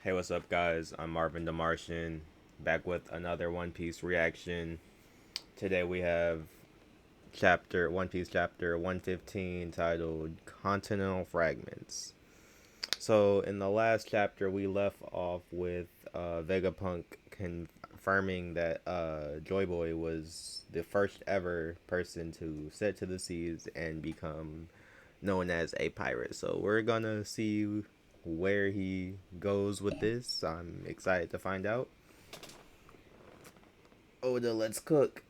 Hey, what's up, guys? I'm Marvin the Martian, back with another One Piece reaction. Today we have One Piece chapter 115 titled Continental Fragments. So, in the last chapter, we left off with Vegapunk confirming that Joy Boy was the first ever person to set to the seas and become known as a pirate. So, we're gonna see where he goes with this. I'm excited to find out. Oda, let's cook.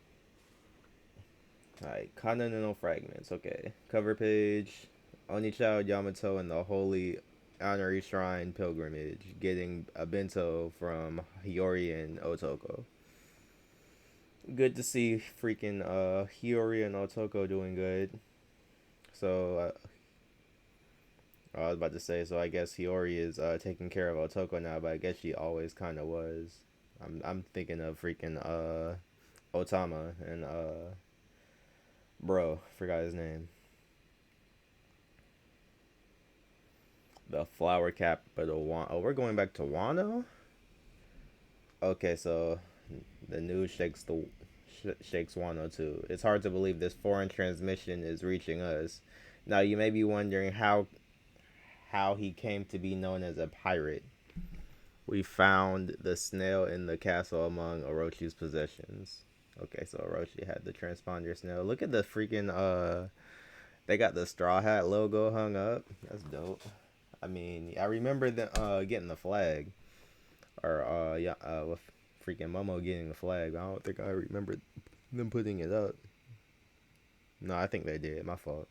Alright, Continental Fragments. Okay. Cover page. Onichild Yamato and the Holy Honorary Shrine Pilgrimage getting a bento from Hiyori and Otoko. Good to see freaking Hiyori and Otoko doing good. So I was about to say, so I guess Hiyori is taking care of Otoko now, but I guess she always kind of was. I'm thinking of freaking Otama and bro, forgot his name. The flower capital Wano. Oh, we're going back to Wano. Okay, so the news shakes Wano too. It's hard to believe this foreign transmission is reaching us. Now you may be wondering how he came to be known as a pirate. We found the snail in the castle among Orochi's possessions. Okay, so Orochi had the transponder snail. Look at the freaking they got the straw hat logo hung up. That's dope. I mean, I remember getting the flag or yeah, with freaking Momo getting the flag. I don't think I remember them putting it up. No, I think they did. My fault.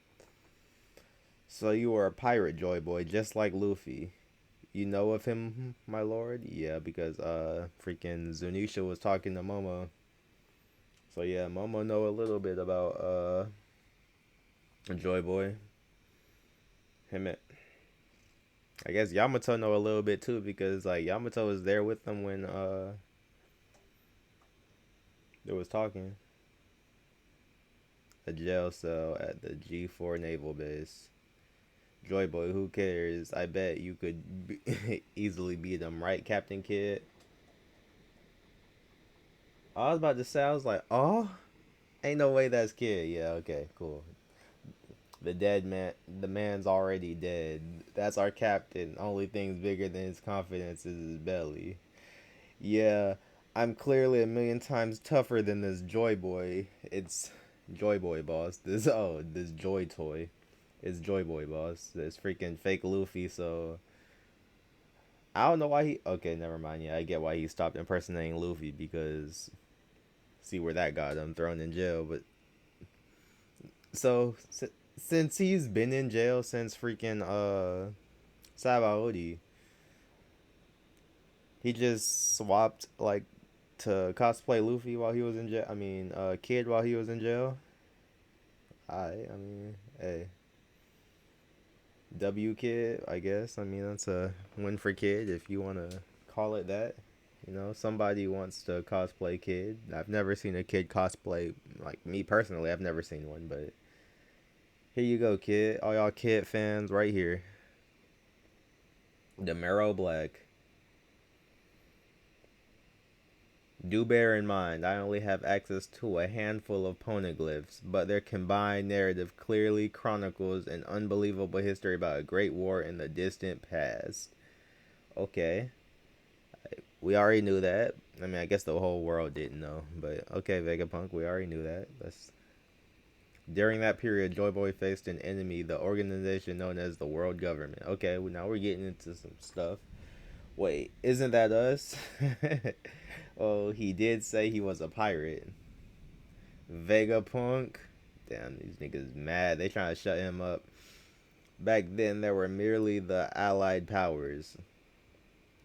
So you were a pirate, Joy Boy, just like Luffy. You know of him, my lord? Yeah, because freaking Zunisha was talking to Momo. So yeah, Momo know a little bit about Joy Boy. Him and I guess Yamato know a little bit too because like Yamato was there with them when they was talking. A jail cell at the G4 naval base. Joy Boy, who cares? I bet you could easily beat them, right, Captain Kid? I was about to say, I was like, oh, ain't no way that's Kid. Yeah, okay, cool. The man's already dead. That's our captain. Only thing's bigger than his confidence is his belly. Yeah, I'm clearly a million times tougher than this Joy Boy. It's Joy Boy, boss. This Joy Toy. It's Joy Boy, boss. This freaking fake Luffy. So I don't know why he. Okay, never mind. Yeah, I get why he stopped impersonating Luffy because see where that got him thrown in jail. But so since he's been in jail since freaking Sabaody, he just swapped like to cosplay Luffy while he was in jail. I mean, Kid while he was in jail. I mean, hey, W Kid, I guess. I mean, that's a win for Kid if you want to call it that. You know, somebody wants to cosplay Kid. I've never seen a kid cosplay, like me personally, I've never seen one, but here you go, Kid. All y'all Kid fans right here. The Marrow Black. Do bear in mind, I only have access to a handful of poneglyphs, but their combined narrative clearly chronicles an unbelievable history about a great war in the distant past. Okay, we already knew that. I mean, I guess the whole world didn't know, but okay, Vegapunk, we already knew that. During that period, Joy Boy faced an enemy, the organization known as the World Government. Okay, well, now we're getting into some stuff. Wait, isn't that us? Oh, he did say he was a pirate. Vegapunk. Damn, these niggas mad. They trying to shut him up. Back then, there were merely the Allied powers.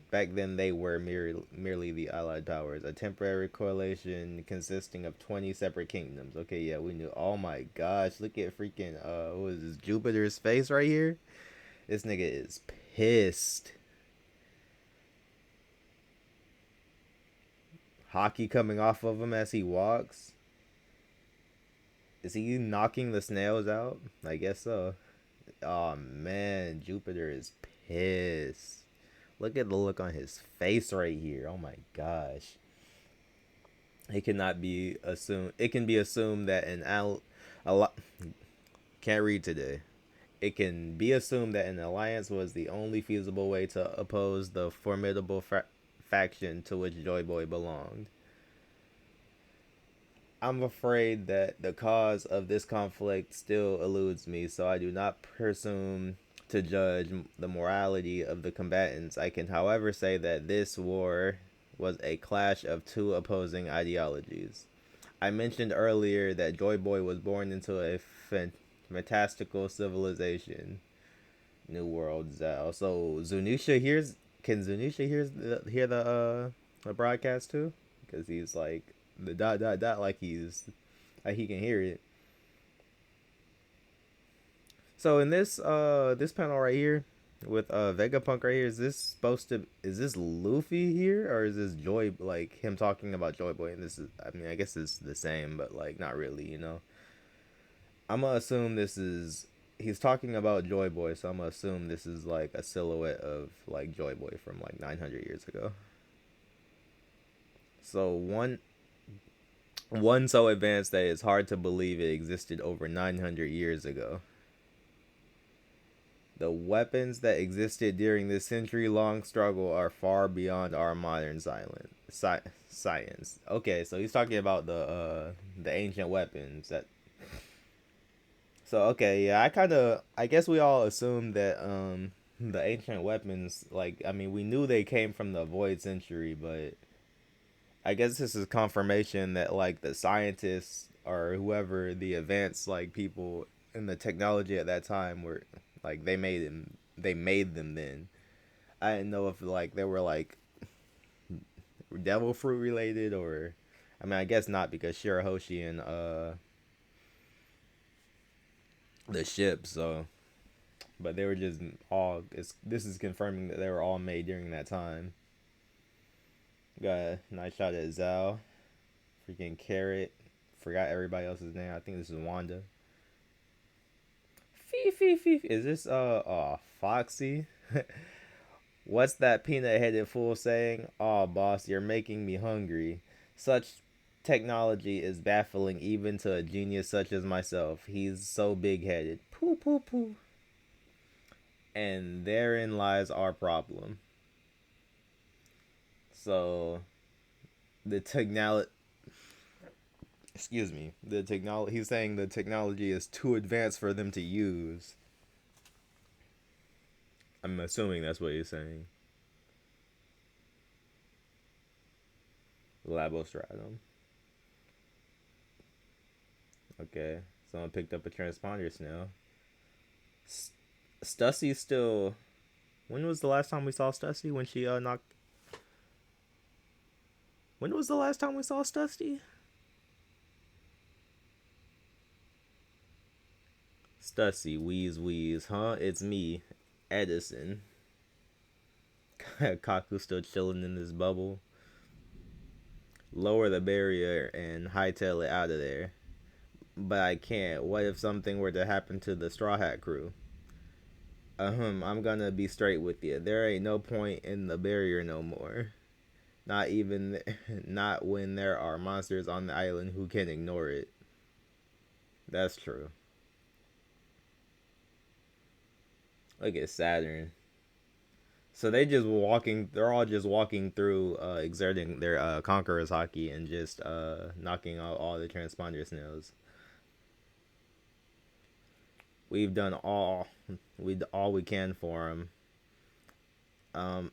Back then, they were merely the Allied powers, a temporary coalition consisting of 20 separate kingdoms. Okay, yeah, we knew. Oh my gosh, look at freaking what is this? Jupiter's face right here. This nigga is pissed. Hockey coming off of him as he walks. Is he knocking the snails out? I guess so. Oh man, Jupiter is pissed. Look at the look on his face right here. Oh my gosh. It cannot be assumed. It can be assumed that a lot can't read today. It can be assumed that an alliance was the only feasible way to oppose the formidable faction to which Joy Boy belonged. I'm afraid that the cause of this conflict still eludes me, so I do not presume to judge the morality of the combatants. I can, however, say that this war was a clash of two opposing ideologies. I mentioned earlier that Joy Boy was born into a fantastical civilization, New World Zal. So Zunisha hears. Can Zunisha hear the broadcast too? Because he's like the dot dot dot like he can hear it. So in this panel right here with Vegapunk right here, is this Luffy here or is this Joy, like him talking about Joy Boy? And this is, I mean, I guess it's the same, but like not really, you know. I'm gonna assume this is he's talking about Joy Boy, so I'm gonna assume this is like a silhouette of like Joy Boy from like 900 years ago. So one so advanced that it's hard to believe it existed over 900 years ago. The weapons that existed during this century-long struggle are far beyond our modern science. Okay, so he's talking about the ancient weapons that. So okay, yeah, I guess we all assumed that the ancient weapons, like, I mean, we knew they came from the Void Century, but I guess this is confirmation that like the scientists or whoever the advanced like people in the technology at that time were like they made them then. I didn't know if like they were like devil fruit related or I mean I guess not because Shirahoshi and the ship, so but they were just all this is confirming that they were all made during that time. Got a nice shot at Zao. Freaking Carrot. Forgot everybody else's name. I think this is Wanda. Fee fee fee. Is this Foxy? What's that peanut headed fool saying? Aw, boss, you're making me hungry. Such technology is baffling even to a genius such as myself. He's so big headed. Poo poo poo. And therein lies our problem. So the technology, excuse me, the technology, he's saying the technology is too advanced for them to use. I'm assuming that's what he's saying. Labostratum. Okay, someone picked up a transponder snail. Stussy's still. When was the last time we saw Stussy? When she knocked. When was the last time we saw Stussy? Stussy, wheeze wheeze, huh? It's me, Edison. Kaku still chilling in this bubble. Lower the barrier and hightail it out of there. But I can't. What if something were to happen to the Straw Hat crew? I'm gonna be straight with you. There ain't no point in the barrier no more. Not even, not when there are monsters on the island who can ignore it. That's true. Look at Saturn. So they're all just walking through, exerting their conqueror's hockey and just knocking out all the transponder snails. We've done all we can for them. Um,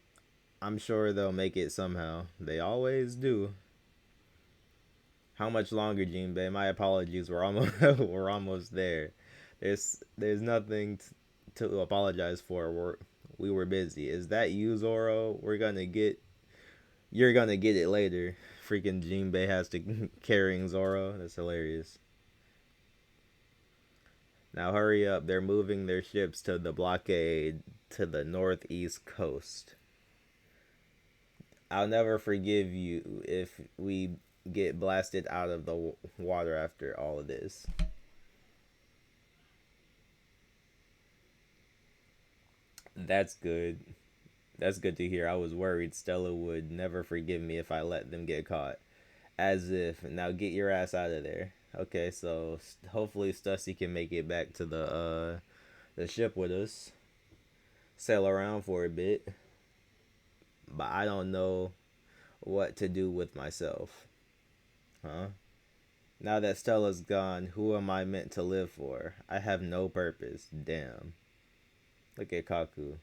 I'm sure they'll make it somehow. They always do. How much longer, Jinbei? My apologies. We're almost we're almost there. There's nothing to apologize for. We were busy. Is that you, Zoro? You're gonna get it later. Freaking Jinbei has to carrying Zoro. That's hilarious. Now hurry up. They're moving their ships to the blockade to the northeast coast. I'll never forgive you if we get blasted out of the water after all of this. That's good. That's good to hear. I was worried Stella would never forgive me if I let them get caught. As if, now get your ass out of there. Okay, so hopefully Stussy can make it back to the ship with us, sail around for a bit. But I don't know what to do with myself, huh? Now that Stella's gone, who am I meant to live for? I have no purpose. Damn. Look at Kaku.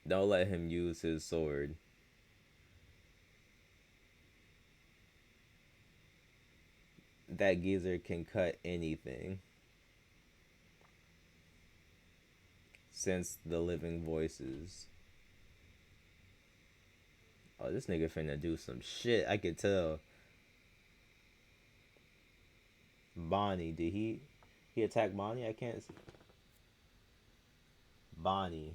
Don't let him use his sword. That geezer can cut anything. Since the living voices. Oh, this nigga finna do some shit. I could tell. Bonnie, did he attack Bonnie? I can't see. Bonnie.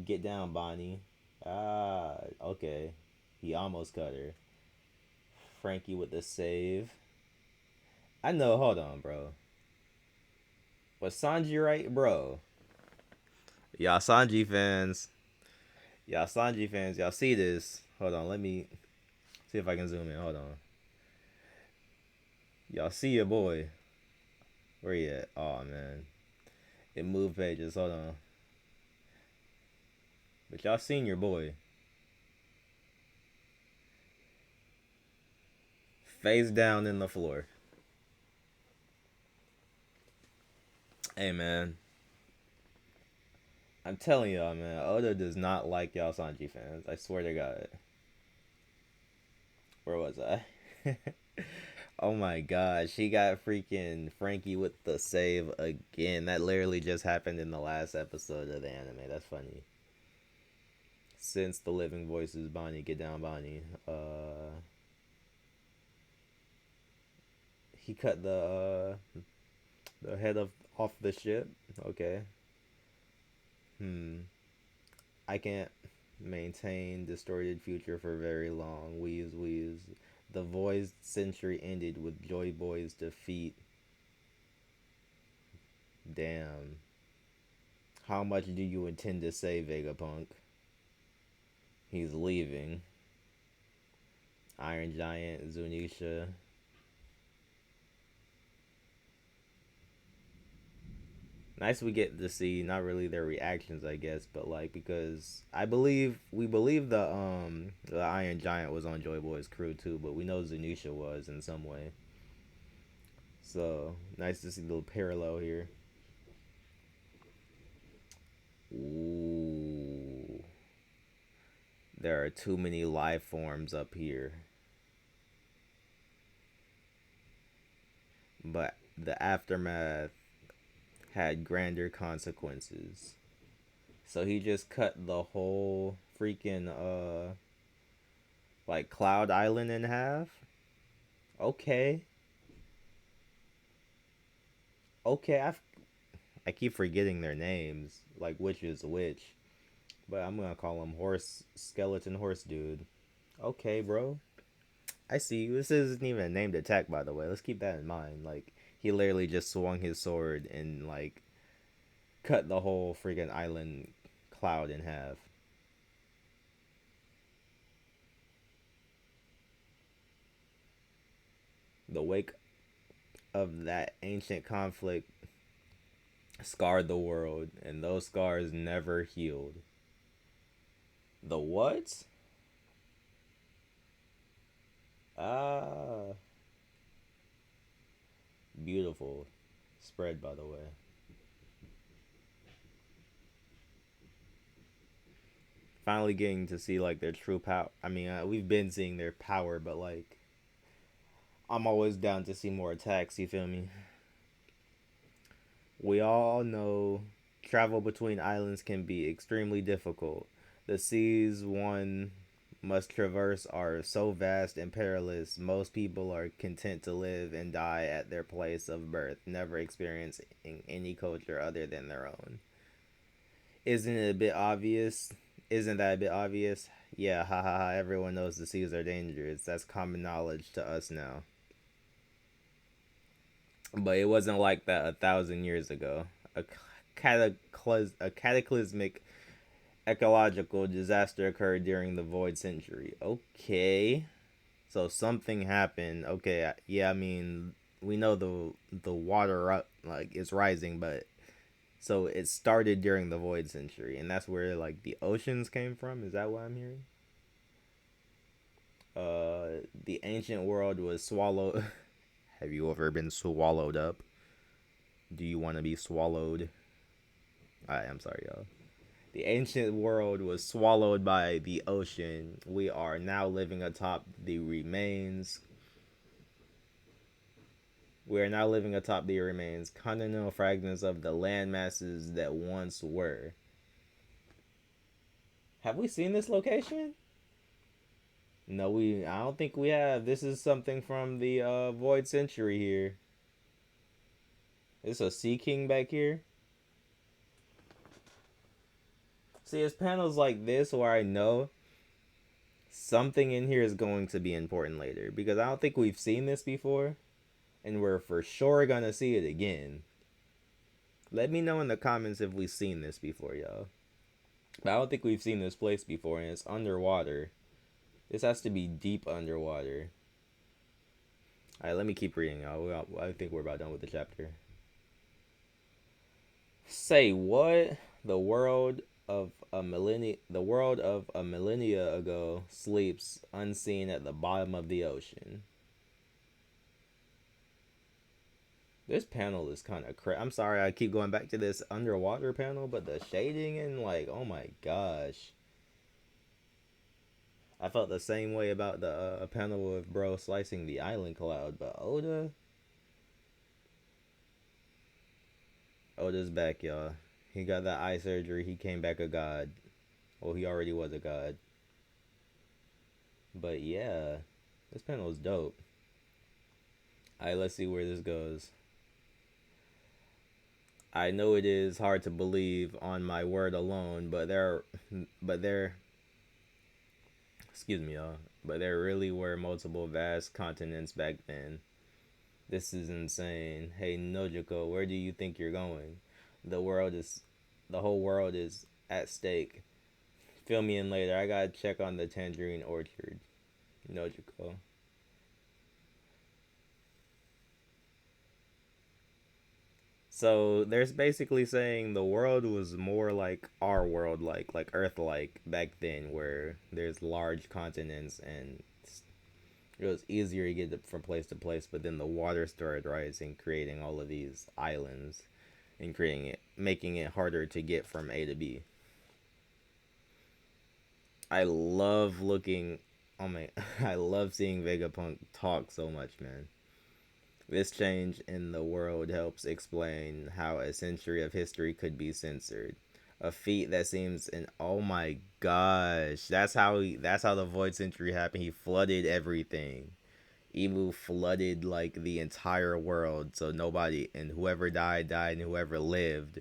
Get down, Bonnie. Ah, okay. He almost cut her. Frankie with the save. I know, hold on, bro. Was Sanji right, bro? Y'all Sanji fans. Y'all Sanji fans, y'all see this. Hold on, let me see if I can zoom in. Hold on. Y'all see your boy. Where he at? Oh man. It moved pages. Hold on. But y'all seen your boy. Face down in the floor. Hey man. I'm telling y'all, man, Oda does not like y'all Sanji fans. I swear to God. Where was I? Oh my god, she got freaking Frankie with the save again. That literally just happened in the last episode of the anime. That's funny. Since the living voices, Bonnie, get down, Bonnie. He cut the head of off the ship. Okay. I can't maintain distorted future for very long. Wheeze, wheeze. The voice century ended with Joy Boy's defeat. Damn. How much do you intend to say, Vegapunk? He's leaving. Iron Giant, Zunisha. Nice we get to see not really their reactions, I guess, but like because we believe the Iron Giant was on Joy Boy's crew too, but we know Zunisha was in some way. So nice to see the little parallel here. Ooh, there are too many life forms up here, but the aftermath had grander consequences. So he just cut the whole freaking like Cloud Island in half. Okay. Okay, I keep forgetting their names, like which is which. But I'm gonna call him Horse Skeleton Horse Dude. Okay, bro. I see you. This isn't even a named attack, by the way. Let's keep that in mind. Like he literally just swung his sword and like cut the whole freaking island cloud in half. The wake of that ancient conflict scarred the world, and those scars never healed. The what? Ah, beautiful spread, by the way. Finally getting to see like their true power. I mean, we've been seeing their power, but like, I'm always down to see more attacks. You feel me? We all know travel between islands can be extremely difficult. The seas one must traverse are so vast and perilous, most people are content to live and die at their place of birth, never experiencing any culture other than their own. Isn't it a bit obvious? Isn't that a bit obvious? Yeah, ha ha ha, everyone knows the seas are dangerous. That's common knowledge to us now. But it wasn't like that 1,000 years ago. a cataclysmic ecological disaster occurred during the Void Century. Okay, so something happened. Okay, yeah, I mean we know the water up like is rising, but so it started during the Void Century, and that's where like the oceans came from. Is that what I'm hearing? The ancient world was swallowed. Have you ever been swallowed up? Do you want to be swallowed? I'm sorry, y'all. The ancient world was swallowed by the ocean. We are now living atop the remains. We are now living atop the remains, continental fragments of the land masses that once were. Have we seen this location? No, we. I don't think we have. This is something from the Void Century here. It's a Sea King back here. See, it's panels like this where I know something in here is going to be important later because I don't think we've seen this before, and we're for sure gonna see it again. Let me know in the comments if we've seen this before, y'all. But I don't think we've seen this place before, and it's underwater. This has to be deep underwater. Alright, let me keep reading, y'all. I think we're about done with the chapter. Say what? The world of a millennia ago sleeps unseen at the bottom of the ocean. This panel is kind of I'm sorry I keep going back to this underwater panel, but the shading and like, oh my gosh. I felt the same way about the panel with bro slicing the island cloud, but Oda's back, y'all. He got that eye surgery. He came back a god. Well, he already was a god. But yeah, this panel is dope. Alright, let's see where this goes. I know it is hard to believe on my word alone, but there, excuse me, y'all, but there really were multiple vast continents back then. This is insane. Hey, Nojiko, where do you think you're going? The world is, the whole world is at stake. Fill me in later. I gotta check on the tangerine orchard. Nojiko. So there's basically saying the world was more like our world, like Earth, like back then, where there's large continents and it was easier to get from place to place. But then the water started rising, creating all of these islands, and creating it, making it harder to get from A to B. I love looking. Oh my! I love seeing Vegapunk talk so much, man. This change in the world helps explain how a century of history could be censored. A feat that seems an oh my gosh. That's how the Void Century happened. He flooded everything. Emu flooded like the entire world so nobody and whoever died and whoever lived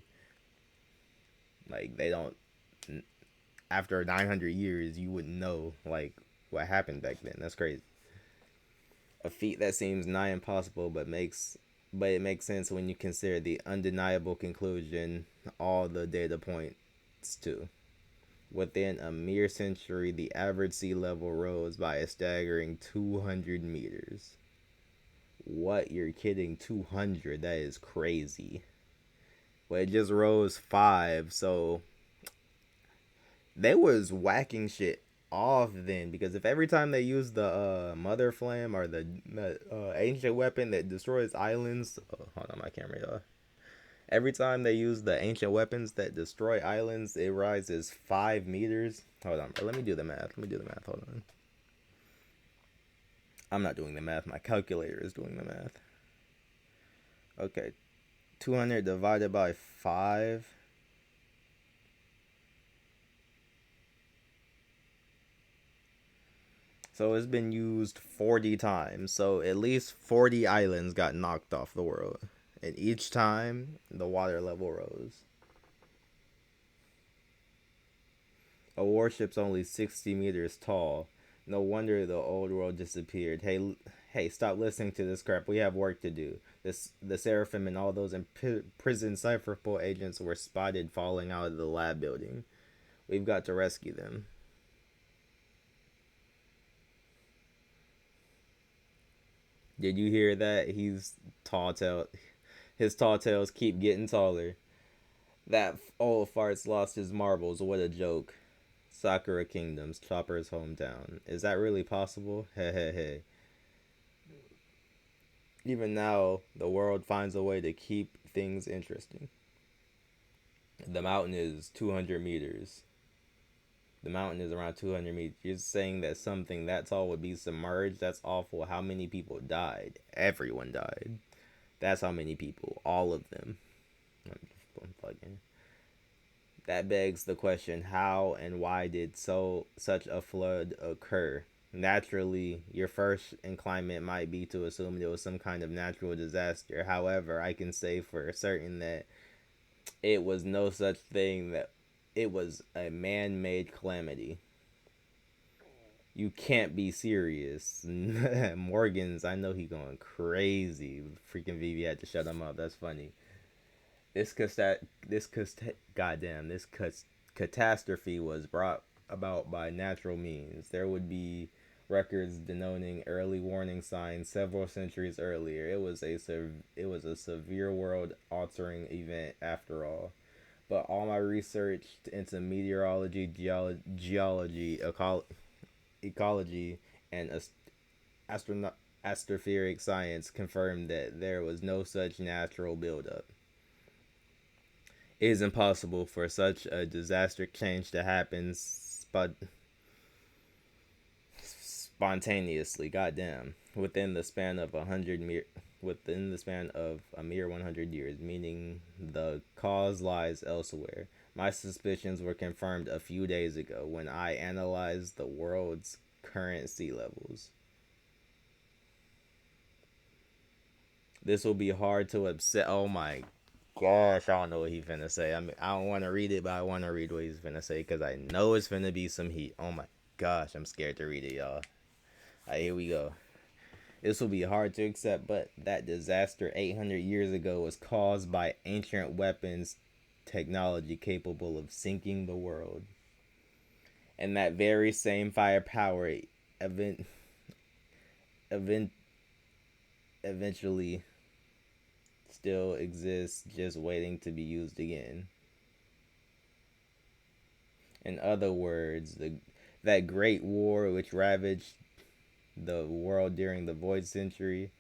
like they don't after 900 years you wouldn't know like what happened back then. That's crazy. A feat that seems nigh impossible but it makes sense when you consider the undeniable conclusion all the data points to. Within a mere century, the average sea level rose by a staggering 200 meters. What? You're kidding? 200? That is crazy. Well, it just rose 5, so they was whacking shit off then because if every time they use the mother flame or the ancient weapon that destroys islands, hold on my camera, y'all. Every time they use the ancient weapons that destroy islands, it rises 5 meters. Hold on, bro. Let me do the math. Hold on. I'm not doing the math. My calculator is doing the math. Okay, 200 divided by 5. So it's been used 40 times. So at least 40 islands got knocked off the world. And each time, the water level rose. A warship's only 60 meters tall. No wonder the old world disappeared. Hey, stop listening to this crap. We have work to do. The Seraphim and all those imprisoned Cypherpole agents were spotted falling out of the lab building. We've got to rescue them. Did you hear that? He's tall tale. His tall tales keep getting taller. That old fart's lost his marbles. What a joke. Sakura Kingdom's Chopper's hometown. Is that really possible? Hey, hey, hey. Even now, the world finds a way to keep things interesting. The mountain is 200 meters. The mountain is around 200 meters. You're saying that something that tall would be submerged? That's awful. How many people died? Everyone died. That's how many people. All of them. I'm fucking. That begs the question: how and why did such a flood occur? Naturally, your first inclination might be to assume it was some kind of natural disaster. However, I can say for certain that it was no such thing, that it was a man-made calamity. You can't be serious. Morgan's, I know he going crazy. Freaking Vivi had to shut him up. That's funny. This catastrophe was brought about by natural means. There would be records denoting early warning signs several centuries earlier. It was a severe world altering event after all. But all my research into meteorology, geology, ecology, and astrophysics science confirmed that there was no such natural buildup. It is impossible for such a disaster change to happen spontaneously. Goddamn, within the span of a mere 100 years, meaning the cause lies elsewhere. My suspicions were confirmed a few days ago when I analyzed the world's current sea levels. This will be hard to upset. Oh my gosh, I don't know what he's finna say. I mean, I don't want to read it, but I want to read what he's finna say because I know it's finna be some heat. Oh my gosh, I'm scared to read it, y'all. All right, here we go. This will be hard to accept, but that disaster 800 years ago was caused by ancient weapons technology capable of sinking the world. And that very same firepower event, event, eventually still exists, just waiting to be used again. In other words, that great war which ravaged the world during the Void Century,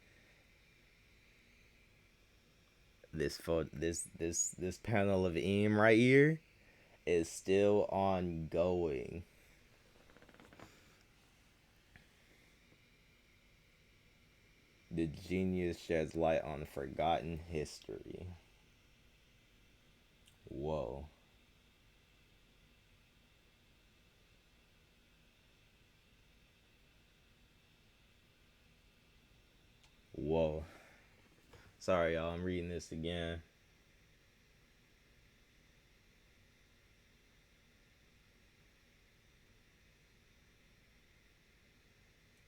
this panel of Eem right here is still ongoing. The genius sheds light on forgotten history. Whoa. Whoa. Sorry, y'all. I'm reading this again.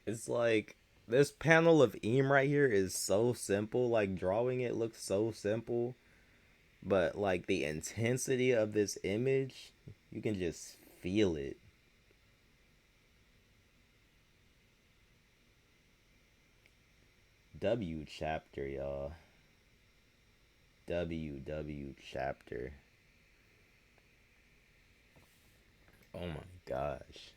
It's like this panel of Eem right here is so simple. Like drawing it looks so simple, but like the intensity of this image, you can just feel it. W chapter, y'all. W chapter. Oh my gosh.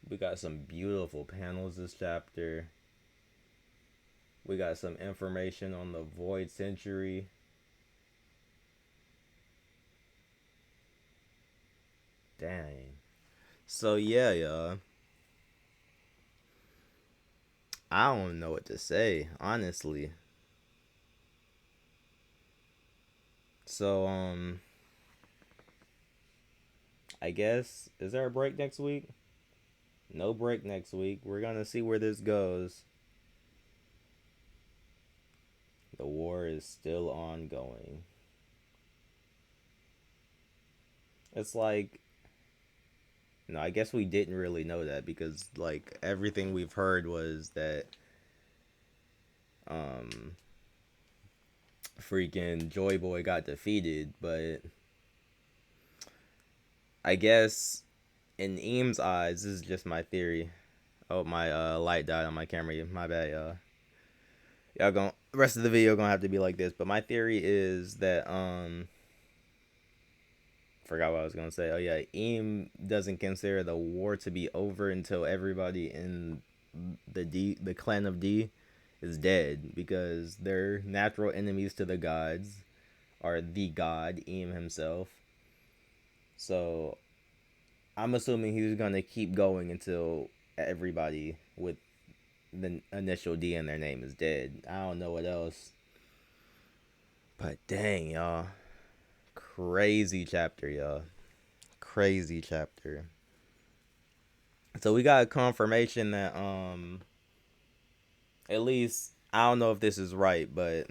We got some beautiful panels this chapter. We got some information on the Void Century. Dang. So yeah, y'all. I don't know what to say, honestly. So I guess is there a break next week? No break next week. We're gonna see where this goes. The war is still ongoing. It's like, no, I guess we didn't really know that because like everything we've heard was that um freaking Joy Boy got defeated, but I guess in Eam's eyes, this is just my theory. Oh, my light died on my camera. My bad, y'all. Y'all going rest of the video gonna have to be like this, but my theory is that forgot what I was gonna say. Oh yeah, Eam doesn't consider the war to be over until everybody in the clan of D is dead, because their natural enemies to the gods are the god Eam himself. So I'm assuming he's gonna keep going until everybody with the initial D in their name is dead. I don't know what else. But dang, y'all. Crazy chapter, y'all. Crazy chapter. So we got a confirmation that at least I don't know if this is right, but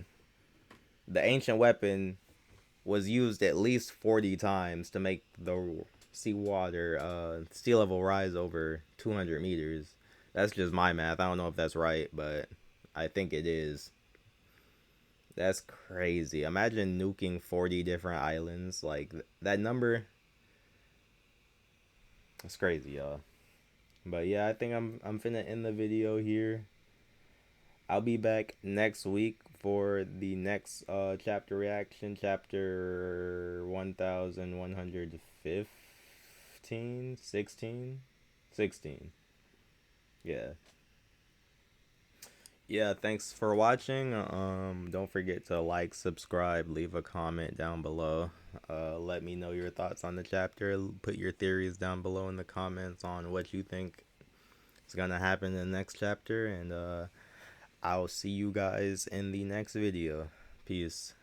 the ancient weapon was used at least 40 times to make the seawater sea level rise over 200 meters. That's just my math. I don't know if that's right, but I think it is. That's crazy. Imagine nuking 40 different islands. Like, that number. That's crazy, y'all. But yeah, I think I'm finna end the video here. I'll be back next week for the next chapter reaction, chapter 1115, 16? 16. Yeah. Yeah, thanks for watching. Don't forget to like, subscribe, leave a comment down below. Let me know your thoughts on the chapter. Put your theories down below in the comments on what you think is gonna happen in the next chapter, and I'll see you guys in the next video. Peace.